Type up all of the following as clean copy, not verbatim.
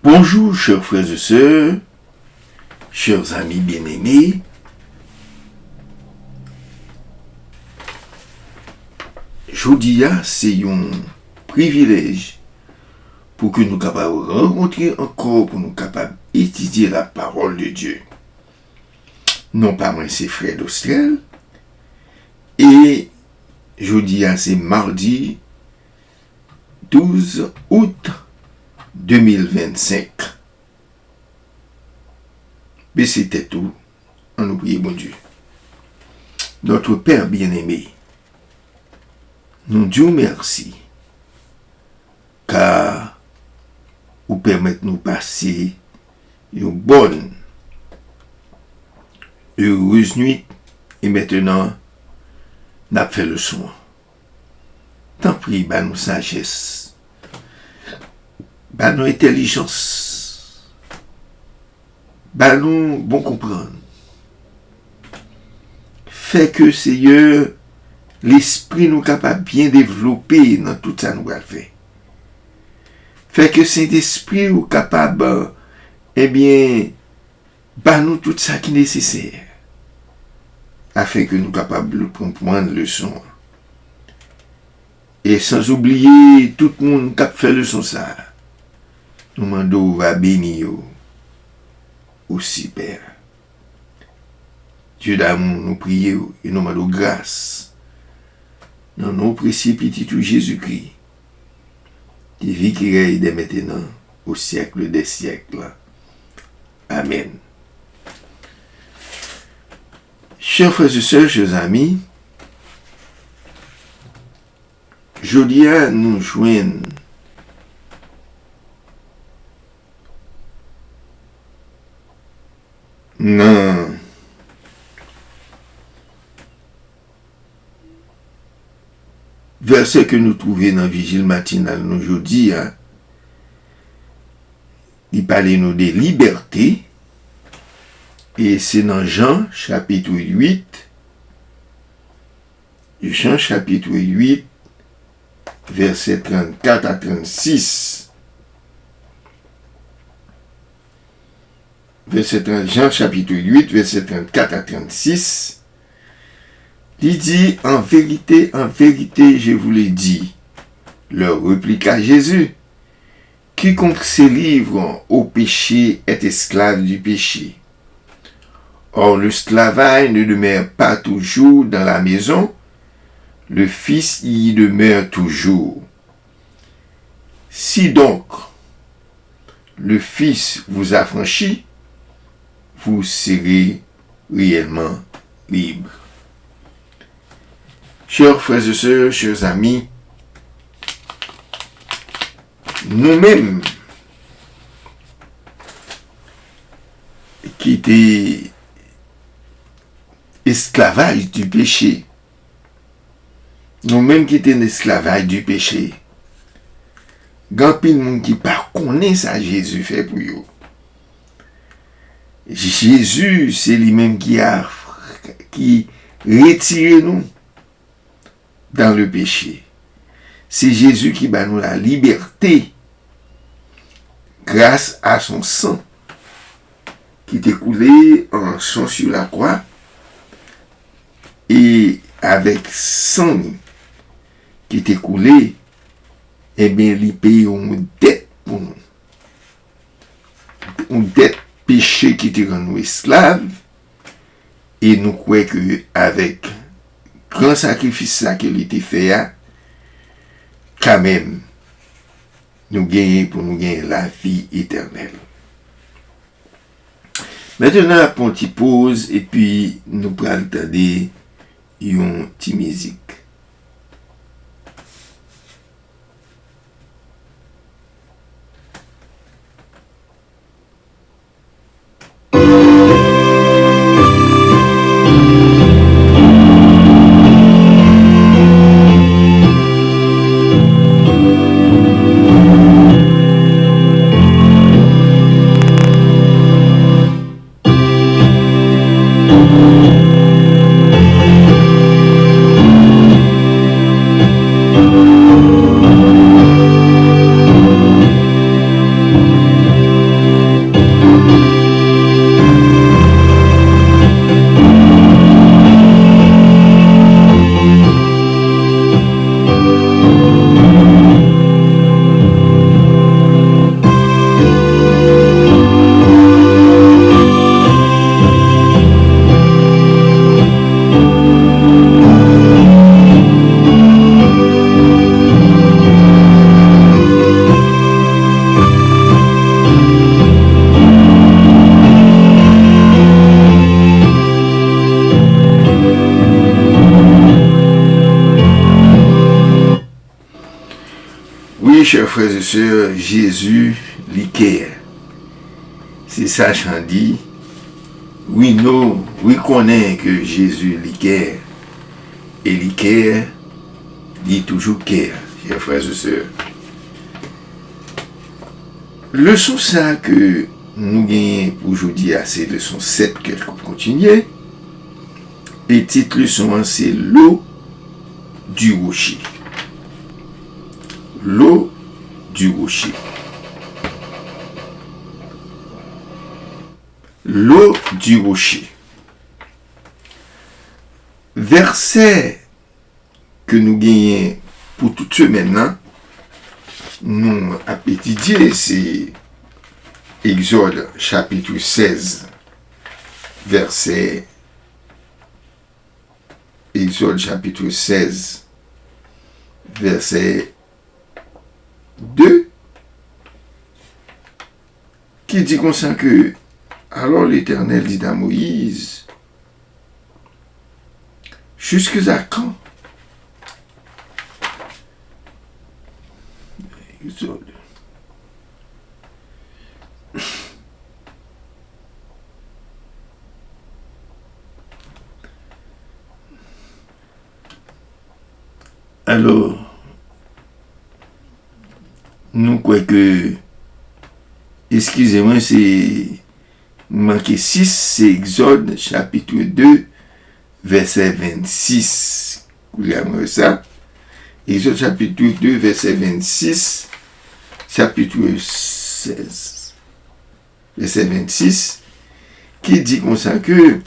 Bonjour, chers frères et sœurs, chers amis bien-aimés. Aujourd'hui, c'est un privilège pour que nous capables de rencontrer encore, pour nous capables d'étudier la parole de Dieu. Non pas moi, c'est frère d'Austrel. Et aujourd'hui, c'est mardi 12 août 2025. Mais c'était tout. On nous prie, bon Dieu. Notre Père bien-aimé, nous disons merci, car vous permettez de nous passer une bonne, heureuse nuit, et maintenant, nous avons fait le soin. Tant pis, bah nous sagesse, bah nous intelligence, bah nous bon comprendre. Fait que Seigneur, l'esprit nous capable bien développer dans tout ça nous va faire. Fait que Saint-Esprit nous capable, bah nous tout ça qui est nécessaire, afin que nous capables de comprendre le son. Et sans oublier tout le monde qui a fait le son ça. Nous demandons va bénir aussi, Père. Dieu d'amour, nous prions et nous demandons grâce. Dans nos précieux petits tout Jésus-Christ, qui vit qui règne dès maintenant, au siècle des siècles. Amen. Chers frères et sœurs, chers amis, aujourd'hui, nous joignons dans verset que nous trouvons dans Vigile matinale aujourd'hui, il parle nous de liberté, et c'est dans Jean chapitre 8, Jean chapitre 8, verset 34 à 36. Jean chapitre 8, verset 34 à 36. Il dit, en vérité, je vous l'ai dit, leur répliqua Jésus, quiconque se livre au péché est esclave du péché. Or, l'esclavage ne demeure pas toujours dans la maison, le Fils y demeure toujours. Si donc le Fils vous affranchit, vous serez réellement libre. Chers frères et sœurs, chers amis, nous-mêmes qui étaient esclavage du péché, nous-mêmes qui étaient esclavage du péché, grand pile monde qui pas connaît ça Jésus fait pour eux. Jésus, c'est lui-même qui retire nous dans le péché. C'est Jésus qui bat nous la liberté grâce à son sang qui est coulé en sang sur la croix, et avec sang qui est coulé, il paye une dette pour nous. Une dette péché qui te rend nous esclaves, et nous croyons que avec grand sacrifice ça qu'il était fait, quand même nous gagnons pour nous gagner la vie éternelle. Maintenant, on petit pause et puis nous prenons le temps de une petite musique. Oui, chers frères et sœurs, Jésus l'Iker. C'est ça, j'en dis. Oui, nous, oui, connaît que Jésus l'Iker. Et l'Iker dit toujours Ker, chers frères et sœurs. Leçon ça que nous gagnons pour aujourd'hui, c'est leçon 7 que je continue. Petite leçon, c'est l'eau du rocher. L'eau du rocher. L'eau du rocher. Verset que nous gagnons pour toute semaine, nous avons étudié, c'est Exode chapitre 16, verset Exode chapitre 16, verset 2, qui dit comme ça que alors l'Éternel dit à Moïse, jusque à quand? Exode. Alors, nous croyons que, excusez-moi, c'est manqué 6, c'est Exode chapitre 2, verset 26. Vous regardez ça? Exode chapitre 2, verset 26, chapitre 16, verset 26, qui dit comme ça que,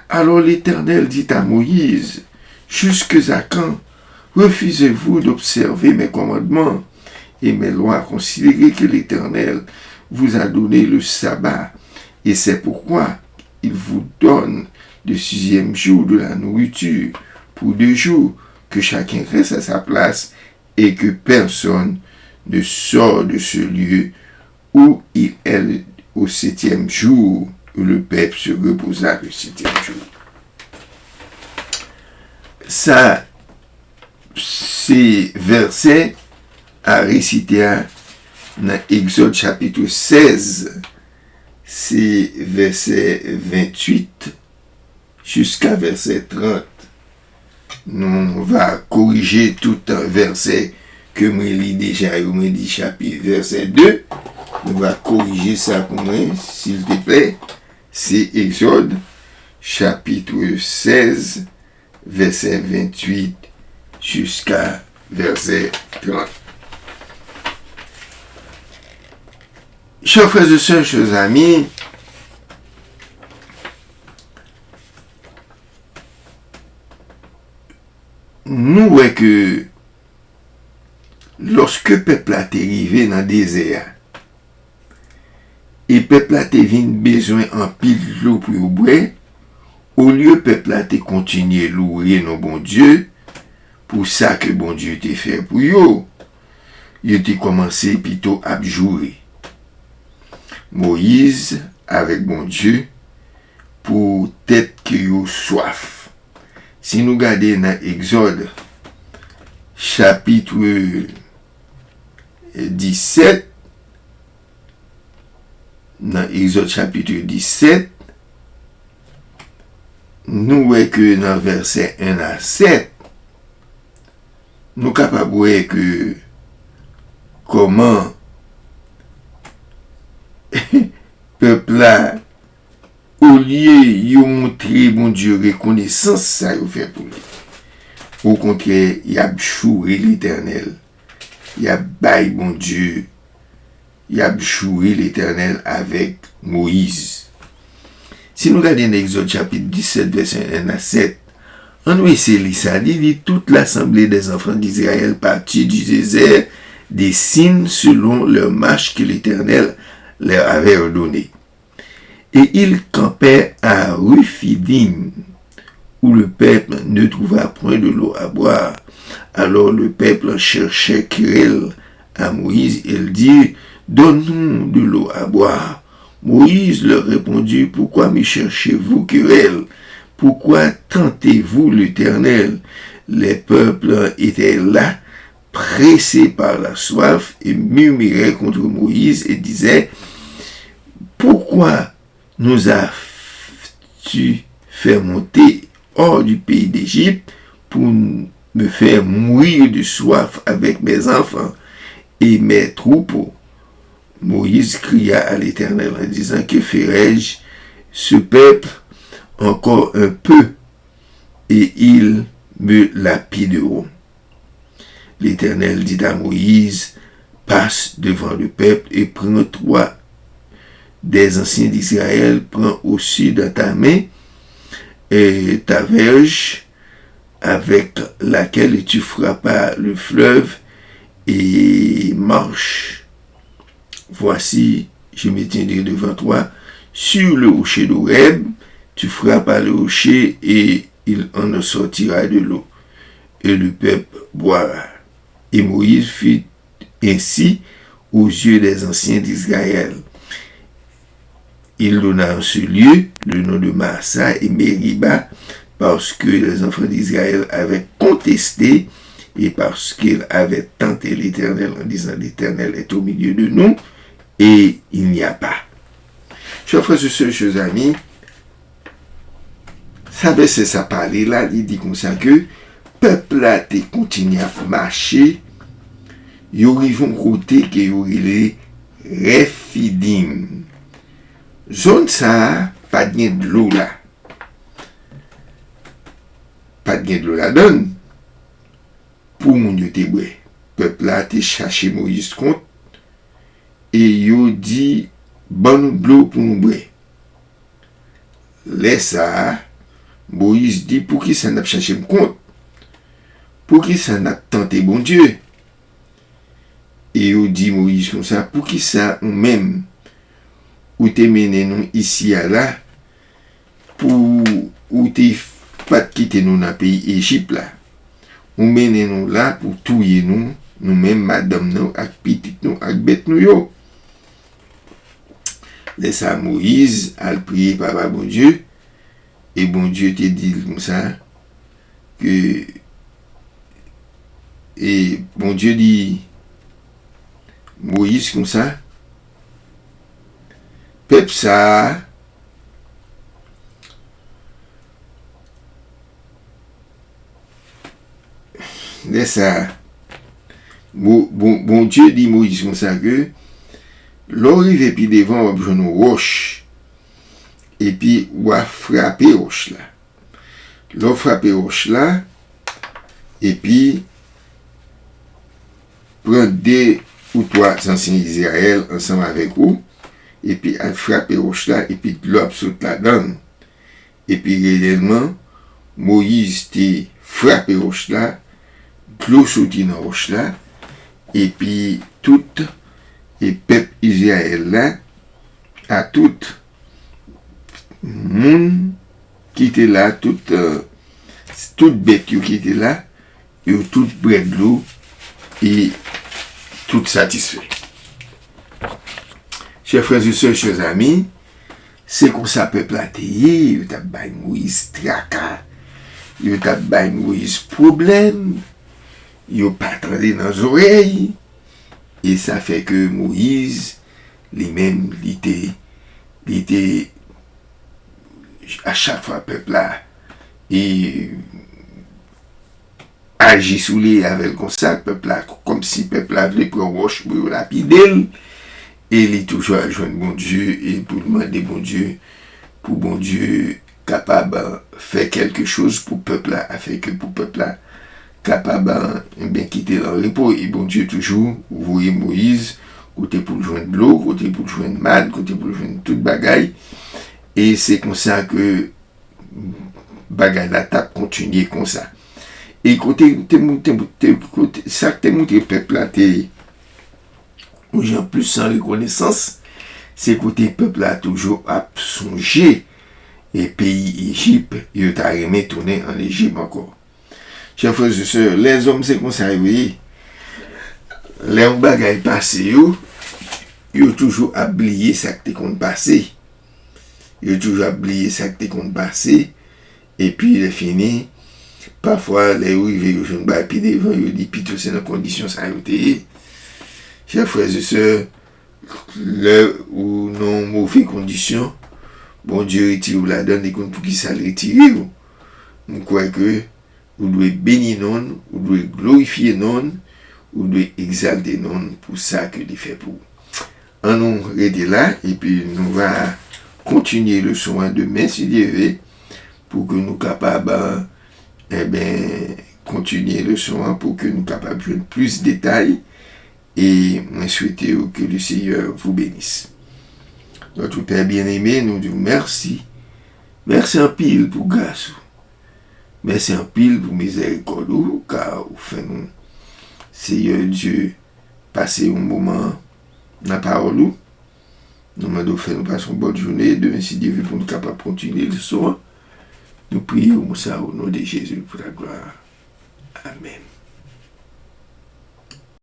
alors l'Éternel dit à Moïse, jusque à quand refusez-vous d'observer mes commandements et mes lois? Considérez que l'Éternel vous a donné le sabbat, et c'est pourquoi il vous donne le 6e jour de la nourriture pour 2 jours, que chacun reste à sa place et que personne ne sort de ce lieu où il est au 7e jour, où le peuple se reposa le 7e jour. Ça, ces versets à réciter dans Exode chapitre 16, c'est verset 28 jusqu'à verset 30. Nous va corriger tout un verset que je lis déjà, je me dis chapitre verset 2. Nous va corriger ça pour moi, s'il te plaît. C'est Exode chapitre 16, verset 28 jusqu'à verset 30. Chers frères et sœurs, chers amis, nous voyons que lorsque le peuple a arrivé dans le désert, et le peuple a besoin en pile l'eau pour boire, au lieu le peuple a continué à louer nos bon Dieu, pour ça que bon Dieu t'a fait pour eux, il a commencé plutôt à jouer. Moïse avec bon Dieu pour tête que yo soif. Si nous regardons dans Exode chapitre 17, dans Exode chapitre 17, nous voyons que dans verset 1 à 7, nous sommes capables de voir que comment peuple là, au lieu de montrer bon Dieu reconnaissance, ça il fait pour lui. Au contraire, il a chouré l'Éternel. Il a baillé bon Dieu. Il a chouré l'Éternel avec Moïse. Si nous regardons l'Exode chapitre 17, verset 1 à 7, on voit ici, ça dit toute l'assemblée des enfants d'Israël partit du désert des signes selon leur marche que l'Éternel leur avait ordonné. Et ils campaient à Rephidim, où le peuple ne trouva point de l'eau à boire. Alors le peuple cherchait querelle à Moïse. Il dit, donne-nous de l'eau à boire. Moïse leur répondit, pourquoi me cherchez-vous querelle? Pourquoi tentez-vous l'Éternel? Les peuples étaient là pressés par la soif, et murmuraient contre Moïse et disaient, pourquoi nous as-tu fait monter hors du pays d'Égypte pour me faire mourir de soif avec mes enfants et mes troupeaux? Moïse cria à l'Éternel en disant, que ferai-je ce peuple encore un peu et ils me lapideront. L'Éternel dit à Moïse, passe devant le peuple et prends toi des anciens d'Israël, prends aussi dans ta main et ta verge avec laquelle tu frappas le fleuve et marche. Voici, je me tiendrai devant toi sur le rocher d'Horeb, tu frappas le rocher et il en sortira de l'eau, et le peuple boira. Et Moïse fit ainsi aux yeux des anciens d'Israël. Il donna en ce lieu le nom de Massa et Mériba, parce que les enfants d'Israël avaient contesté et parce qu'ils avaient tenté l'Éternel en disant, l'Éternel est au milieu de nous et il n'y a pas. Chers frères et sœurs, chers amis, ça veut c'est ça parler là, il dit comme ça que peuple là te continue à marcher, ils vont côté que ils Refidim. Zone ça, pas de l'eau là. Pas de l'eau là donne. Pour mon Dieu te boire. Peuple là te cherché Moïse compte et yo dit bon de l'eau pour nous boire. Laisse ça, Moïse dit pour qui ça n'a cherché me compte. Pour qui ça n'a tenté bon Dieu. Et yo dit Moïse comme ça, pour qui ça ou même ou te mené nous ici à là pour ou te pas quitter nous dans le pays Égypte là. Ou mené nous là pour tuer nous, nous même madame nous ak petit nous ak bête nous yo. Laisse à Moïse à prier par bon Dieu et bon Dieu te dit comme ça que et bon Dieu dit Moïse comme ça peuple ça laisse ça bon Dieu dit Moïse comme ça que l'arrive et puis devant on a une roche et puis on a frappé roche là l'on frappé roche là et puis prend deux ou trois anciens d'Israël ensemble avec vous et puis elle frappe roche là et puis l'eau saute là-dedans et puis réellement Moïse te frappé roche là l'eau saute dans roche là et puis tout et peuple Israël là à tout monde qui était là toute bête qui était là et tout près de l'eau et tout satisfait. Chers frères et sœurs, chers amis, c'est comme ça peuple a été, il t'a bail Moïse tracas, il t'a bail Moïse problème, il pas entendu dans les oreilles, et ça fait que Moïse, lui-même, il était à chaque fois peuple là, et agit sous les avec comme ça, peuple là, comme si peuple là voulait prendre roche pour lapider. Et il est toujours à joindre bon Dieu et pour demander bon Dieu, pour bon Dieu capable de faire quelque chose pour peuple là, afin que pour peuple là capable de bien quitter leur repos. Et bon Dieu toujours, vous voyez Moïse, côté pour joindre l'eau, côté pour joindre mal, côté pour joindre toute bagaille. Et c'est comme ça que bagaille la tape continue comme ça. Et côté ça que montré peuple là aux gens plus sans reconnaissance, c'est côté peuple là toujours à songer et pays Égypte, il t'a aimé tourner en Égypte encore. Chers frères et sœurs, les hommes c'est comme ça, vous voyez, les bagailles passées, ils ont toujours oublié ça que t'es qu'on passé. Ils ont toujours oublié ça que t'es qu'on passé, et puis il est fini, Parfois, les arrivés, je ne vais pas devant, ils disent, puis tout c'est dans conditions ça a été. Chers frères et sœurs, là où non mauvaises conditions, bon Dieu retire la donne et pour qui ça le retire. Je crois que vous devez bénir non, vous devez glorifier non, vous devez exalter non pour ça que il fait pour. On nous rester là et puis nous va continuer le soin demain si Dieu veut pour que nous capables continuer le soin pour que nous capables de plus de détails et moi souhaiter que le Seigneur vous bénisse. Notre Père bien-aimé, nous disons merci. Merci en pile pour grâce. Merci en pile pour miséricorde, car au fin nous, Seigneur Dieu, passer un moment dans la parole. Nous demandons faire nous passer une bonne journée. Demain, si Dieu veut pour nous capables de continuer le soin, nous prions ça au nom de Jésus pour la gloire. Amen.